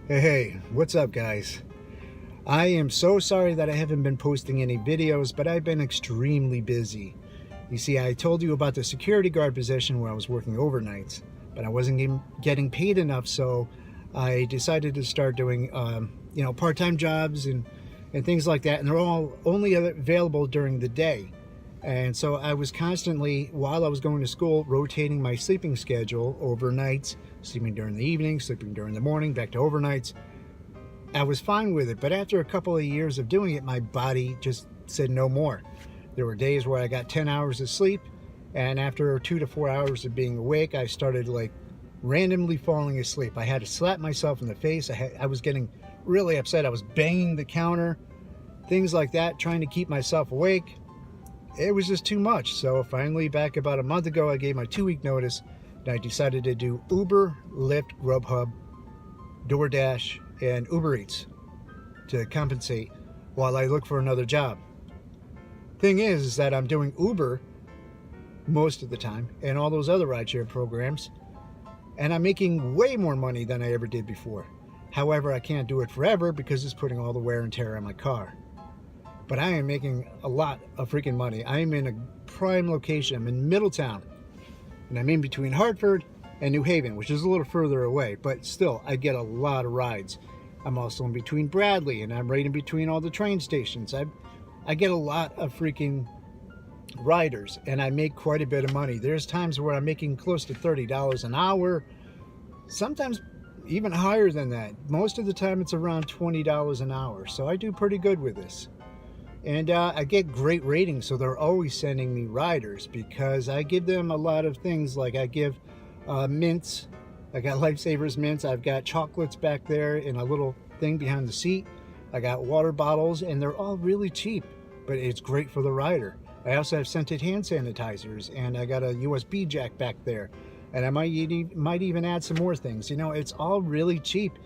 Hey, what's up guys? I am so sorry that I haven't been posting any videos, but I've been extremely busy. You see, I told you about the security guard position where I was working overnights, but I wasn't getting paid enough, so I decided to start doing part-time jobs and things like that, and they're all only available during the day. And so I was constantly, while I was going to school, rotating my sleeping schedule overnights, sleeping during the evening, sleeping during the morning, back to overnights. I was fine with it, but after a couple of years of doing it, my body just said no more. There were days where I got 10 hours of sleep, and after 2 to 4 hours of being awake, I started like randomly falling asleep. I had to slap myself in the face. I was getting really upset. I was banging the counter, things like that, trying to keep myself awake. It was just too much. So finally, back about a month ago, I gave my 2-week notice, and I decided to do Uber, Lyft, GrubHub, DoorDash, and Uber Eats to compensate while I look for another job. Thing is that I'm doing Uber most of the time and all those other rideshare programs, and I'm making way more money than I ever did before. However, I can't do it forever because it's putting all the wear and tear on my car. But I am making a lot of freaking money. I am in a prime location. I'm in Middletown, and I'm in between Hartford and New Haven, which is a little further away, but still, I get a lot of rides. I'm also in between Bradley, and I'm right in between all the train stations. I get a lot of freaking riders, and I make quite a bit of money. There's times where I'm making close to $30 an hour, sometimes even higher than that. Most of the time, it's around $20 an hour, so I do pretty good with this. And I get great ratings, so they're always sending me riders because I give them a lot of things. Like I give mints. I got Lifesavers mints. I've got chocolates back there in a little thing behind the seat. I got water bottles, and they're all really cheap, but it's great for the rider. I also have scented hand sanitizers, and I got a USB jack back there, and I might even add some more things. You know, it's all really cheap.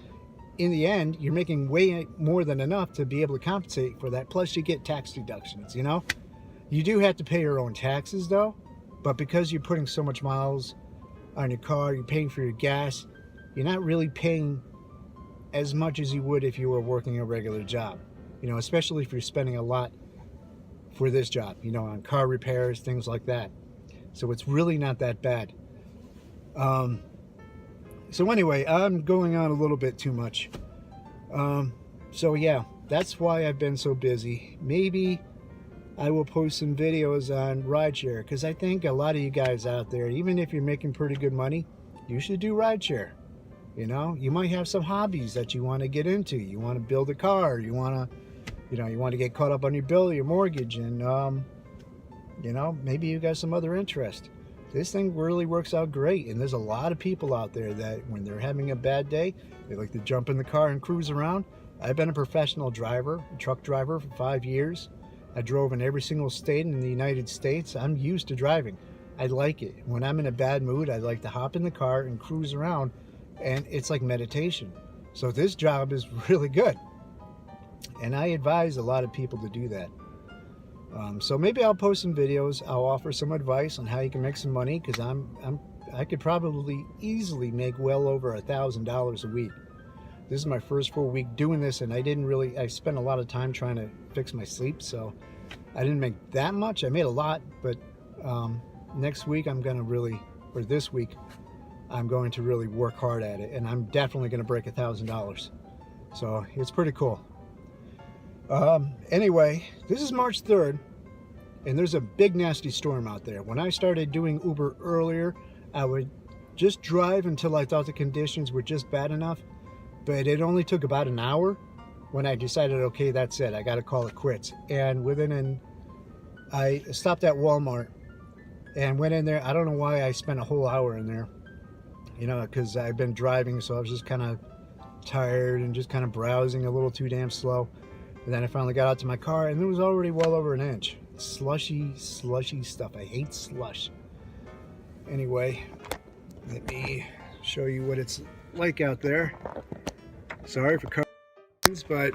In the end, you're making way more than enough to be able to compensate for that. Plus, you get tax deductions, you know? You do have to pay your own taxes, though. But because you're putting so much miles on your car, you're paying for your gas, you're not really paying as much as you would if you were working a regular job. You know, especially if you're spending a lot for this job, you know, on car repairs, things like that. So it's really not that bad. So anyway, I'm going on a little bit too much. So yeah, that's why I've been so busy. Maybe I will post some videos on rideshare, because I think a lot of you guys out there, even if you're making pretty good money, you should do rideshare. You know, you might have some hobbies that you want to get into. You want to build a car. You want to get caught up on your bill, your mortgage, and maybe you got some other interest. This thing really works out great, and there's a lot of people out there that when they're having a bad day, they like to jump in the car and cruise around. I've been a professional driver, a truck driver for 5 years. I drove in every single state in the United States. I'm used to driving. I like it. When I'm in a bad mood, I like to hop in the car and cruise around, and it's like meditation. So this job is really good, and I advise a lot of people to do that. So maybe I'll post some videos. I'll offer some advice on how you can make some money, because I could probably easily make well over $1,000 a week. This is my first full week doing this, and I spent a lot of time trying to fix my sleep, so I didn't make that much. I made a lot, but next week this week, I'm going to really work hard at it, and I'm definitely going to break $1,000. So it's pretty cool. Anyway, this is March 3rd, and there's a big nasty storm out there. When I started doing Uber earlier, I would just drive until I thought the conditions were just bad enough, but it only took about an hour when I decided, okay, that's it, I gotta call it quits. And I stopped at Walmart and went in there. I don't know why I spent a whole hour in there, you know, because I've been driving, so I was just kind of tired and just kind of browsing a little too damn slow. And then I finally got out to my car, and it was already well over an inch. Slushy stuff. I hate slush. Anyway, let me show you what it's like out there. Sorry for cars, but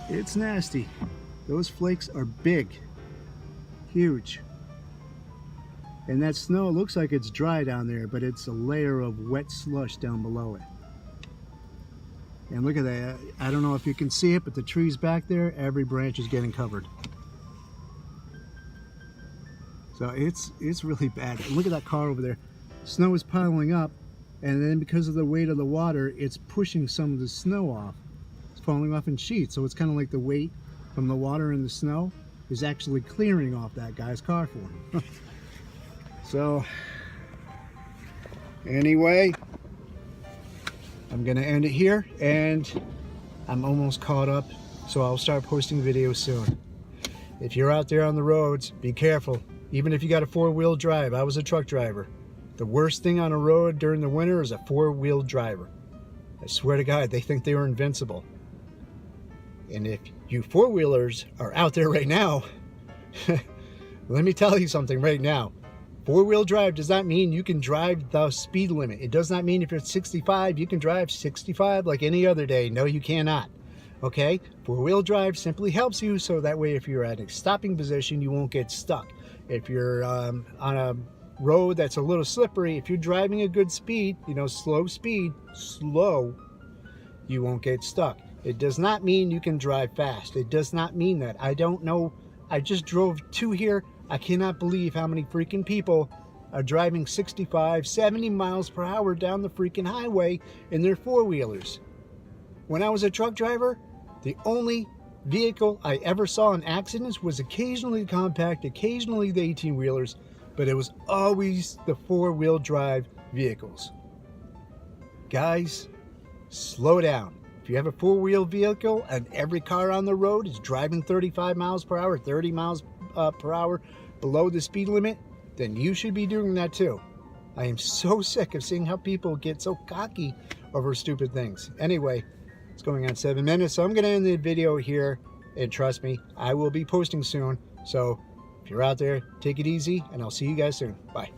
it's nasty. Those flakes are big, huge. And that snow looks like it's dry down there, but it's a layer of wet slush down below it. And look at that. I don't know if you can see it, but the trees back there, every branch is getting covered. So it's really bad. And look at that car over there. Snow is piling up, and then because of the weight of the water, it's pushing some of the snow off. It's falling off in sheets, so it's kind of like the weight from the water and the snow is actually clearing off that guy's car for him. So, anyway, I'm gonna end it here, and I'm almost caught up, so I'll start posting videos soon. If you're out there on the roads, be careful. Even if you got a four-wheel drive, I was a truck driver. The worst thing on a road during the winter is a four-wheel driver. I swear to God, they think they are invincible. And if you four-wheelers are out there right now, let me tell you something right now. Four-wheel drive does not mean you can drive the speed limit. It does not mean if you're at 65, you can drive 65 like any other day. No, you cannot. Okay? Four-wheel drive simply helps you so that way if you're at a stopping position, you won't get stuck. If you're on a road that's a little slippery, if you're driving a good speed, you know, slow speed, slow, you won't get stuck. It does not mean you can drive fast. It does not mean that. I don't know. I just drove to here. I cannot believe how many freaking people are driving 65, 70 miles per hour down the freaking highway in their four-wheelers. When I was a truck driver, the only vehicle I ever saw in accidents was occasionally the compact, occasionally the 18-wheelers, but it was always the four-wheel drive vehicles. Guys, slow down. If you have a four-wheel vehicle and every car on the road is driving 35 miles per hour, 30 miles per hour below the speed limit, then you should be doing that too. I am so sick of seeing how people get so cocky over stupid things. Anyway, it's going on 7 minutes, so I'm going to end the video here, and trust me, I will be posting soon. So if you're out there, take it easy, and I'll see you guys soon. Bye.